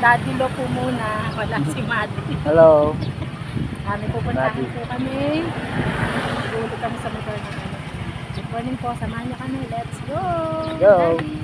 Daddy Lo po muna. Wala si Madi. Hello. Kami pupuntahan po kami. Ulit kami sa motor na kami. Good morning po. Samahan niyo kami. Let's go! Go! Daddy.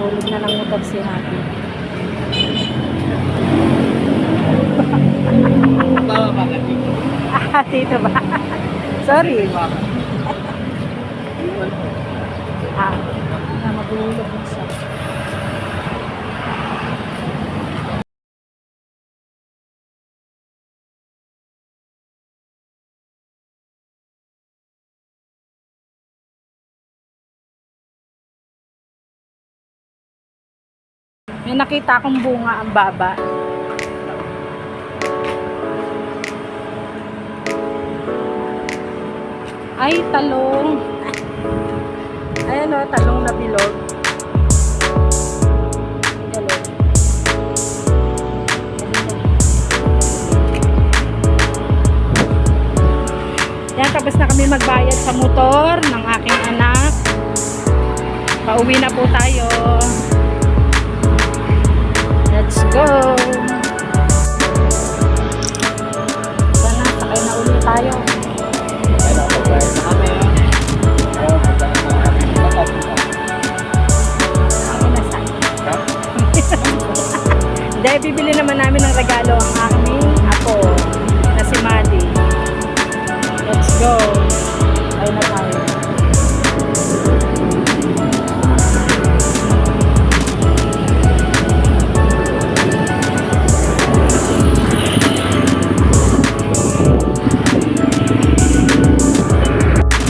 Nahulog na ng motor si Happy. Dito ba? Sorry. Maguhulog na siya. May nakita akong bunga ang baba. Ay, talong. Ayan o, talong na bilog. Talong. Yan, tapos na kami magbayad sa motor ng aking anak. Pauwi na po tayo. Let's go! Sana, sakay na ulit tayo. Dahil bibili naman namin ng regalo ang aking apo na si Madi. Let's go! Ay na tayo.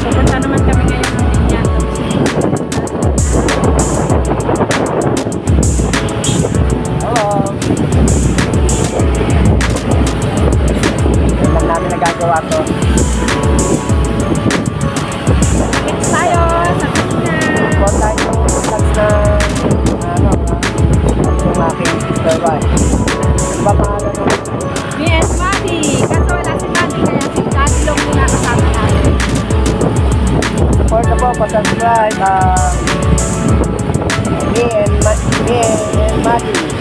Pupunta naman kami ngayon ng Binyan. Namin nagagawa to. Thanks tayo sa Binyan. Huwag tayo vlogs na yung aking sister wife. Ano ba pangalan mo? Me and Madi. Kaso wala si Madi kaya si Daddy Long muna kasama natin. Support na po, pa-subscribe. Me and Madi.